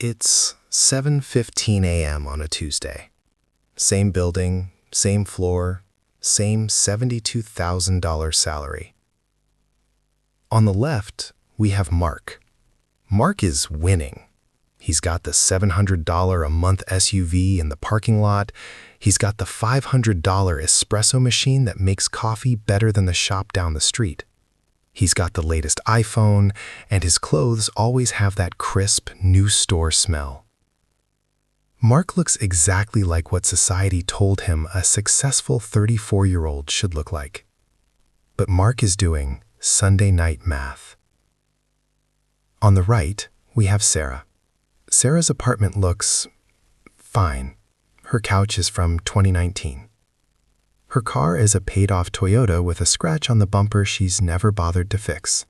It's 7:15 a.m. on a Tuesday. Same building, same floor, same $72,000 salary. On the left, we have Mark. Mark is winning. He's got the $700 a month SUV in the parking lot. He's got the $500 espresso machine that makes coffee better than the shop down the street. He's got the latest iPhone, and his clothes always have that crisp, new store smell. Mark looks exactly like what society told him a successful 34-year-old should look like. But Mark is doing Sunday night math. On the right, we have Sarah. Sarah's apartment looks fine. Her couch is from 2019. Her car is a paid-off Toyota with a scratch on the bumper she's never bothered to fix.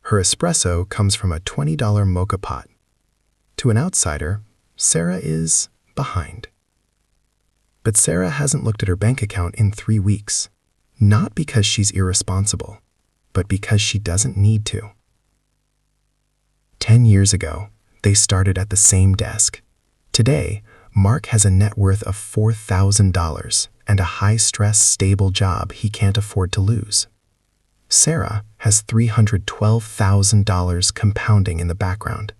Her espresso comes from a $20 mocha pot. To an outsider, Sarah is behind. But Sarah hasn't looked at her bank account in 3 weeks, not because she's irresponsible, but because she doesn't need to. 10 years ago, they started at the same desk. Today, Mark has a net worth of $4,000 and a high-stress, stable job he can't afford to lose. Sarah has $312,000 compounding in the background.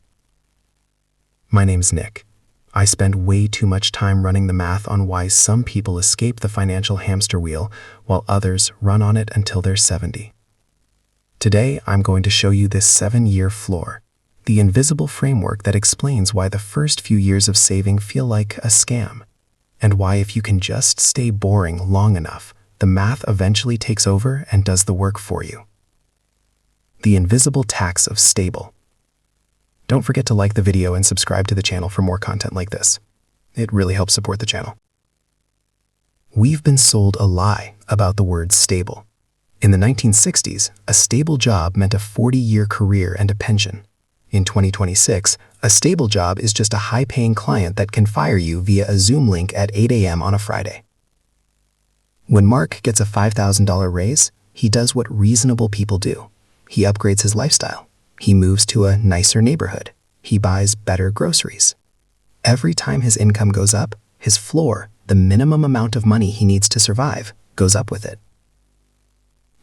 My name's Nick. I spend way too much time running the math on why some people escape the financial hamster wheel while others run on it until they're 70. Today, I'm going to show you this 7-year floor, the invisible framework that explains why the first few years of saving feel like a scam, and why if you can just stay boring long enough, the math eventually takes over and does the work for you. The invisible tax of stable. Don't forget to like the video and subscribe to the channel for more content like this. It really helps support the channel. We've been sold a lie about the word stable. In the 1960s, a stable job meant a 40-year career and a pension. In 2026, a stable job is just a high-paying client that can fire you via a Zoom link at 8 a.m. on a Friday. When Mark gets a $5,000 raise, he does what reasonable people do. He upgrades his lifestyle. He moves to a nicer neighborhood. He buys better groceries. Every time his income goes up, his floor, the minimum amount of money he needs to survive, goes up with it.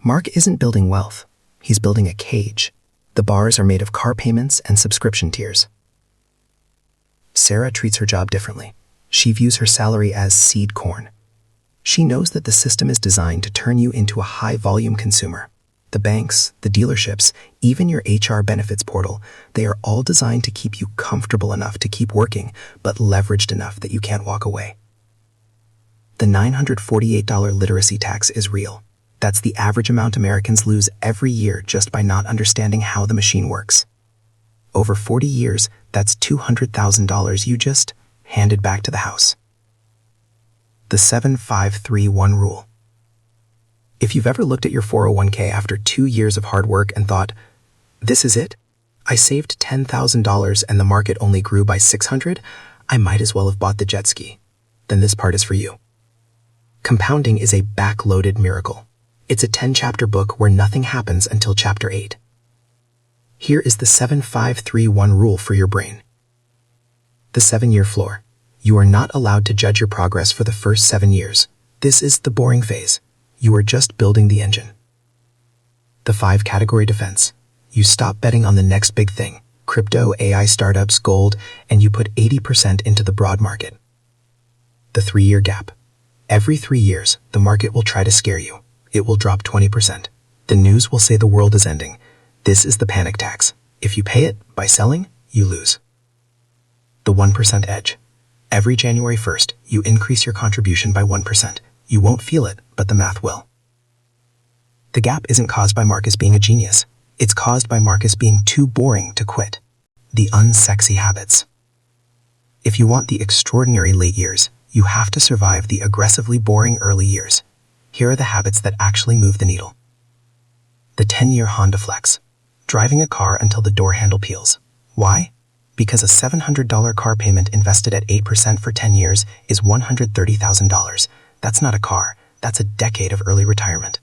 Mark isn't building wealth. He's building a cage. The bars are made of car payments and subscription tiers. Sarah treats her job differently. She views her salary as seed corn. She knows that the system is designed to turn you into a high-volume consumer. The banks, the dealerships, even your HR benefits portal, they are all designed to keep you comfortable enough to keep working, but leveraged enough that you can't walk away. The $948 literacy tax is real. That's the average amount Americans lose every year just by not understanding how the machine works. Over 40 years, that's $200,000 you just handed back to the house. The 7-5-3-1 rule. If you've ever looked at your 401k after 2 years of hard work and thought, this is it? I saved $10,000 and the market only grew by $600, I might as well have bought the jet ski. Then this part is for you. Compounding is a backloaded miracle. It's a 10-chapter book where nothing happens until chapter 8. Here is the 7-5-3-1 rule for your brain. The 7-year floor. You are not allowed to judge your progress for the first 7 years. This is the boring phase. You are just building the engine. The 5-category defense. You stop betting on the next big thing, crypto, AI startups, gold, and you put 80% into the broad market. The 3-year gap. Every 3 years, the market will try to scare you. It will drop 20%. The news will say the world is ending. This is the panic tax. If you pay it by selling, you lose. The 1% edge. Every January 1st, you increase your contribution by 1%. You won't feel it, but the math will. The gap isn't caused by Marcus being a genius. It's caused by Marcus being too boring to quit. The unsexy habits. If you want the extraordinary late years, you have to survive the aggressively boring early years. Here are the habits that actually move the needle. The 10-year Honda Flex. Driving a car until the door handle peels. Why? Because a $700 car payment invested at 8% for 10 years is $130,000. That's not a car. That's a decade of early retirement.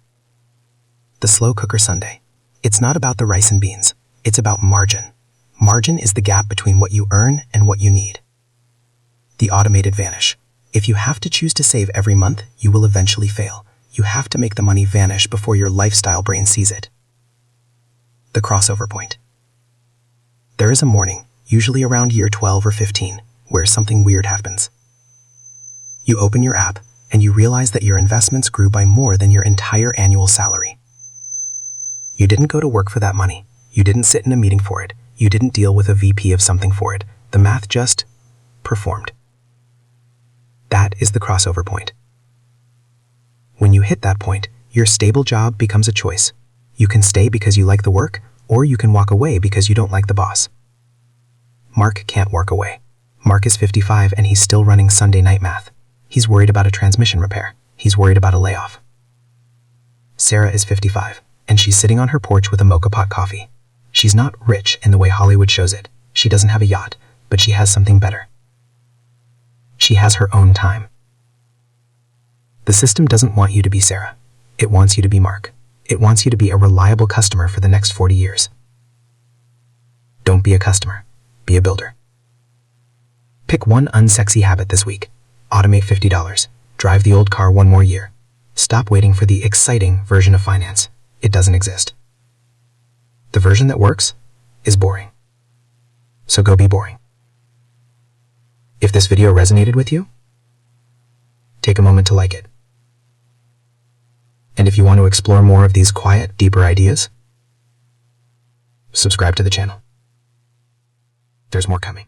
The slow cooker Sunday. It's not about the rice and beans. It's about margin. Margin is the gap between what you earn and what you need. The automated vanish. If you have to choose to save every month, you will eventually fail. You have to make the money vanish before your lifestyle brain sees it. The crossover point. There is a morning, usually around year 12 or 15, where something weird happens. You open your app, and you realize that your investments grew by more than your entire annual salary. You didn't go to work for that money. You didn't sit in a meeting for it. You didn't deal with a VP of something for it. The math just performed. That is the crossover point. When you hit that point, your stable job becomes a choice. You can stay because you like the work, or you can walk away because you don't like the boss. Mark can't walk away. Mark is 55 and he's still running Sunday night math. He's worried about a transmission repair. He's worried about a layoff. Sarah is 55, and she's sitting on her porch with a mocha pot coffee. She's not rich in the way Hollywood shows it. She doesn't have a yacht, but she has something better. She has her own time. The system doesn't want you to be Sarah. It wants you to be Mark. It wants you to be a reliable customer for the next 40 years. Don't be a customer. Be a builder. Pick one unsexy habit this week. Automate $50. Drive the old car one more year. Stop waiting for the exciting version of finance. It doesn't exist. The version that works is boring. So go be boring. If this video resonated with you, take a moment to like it. And if you want to explore more of these quiet, deeper ideas, subscribe to the channel. There's more coming.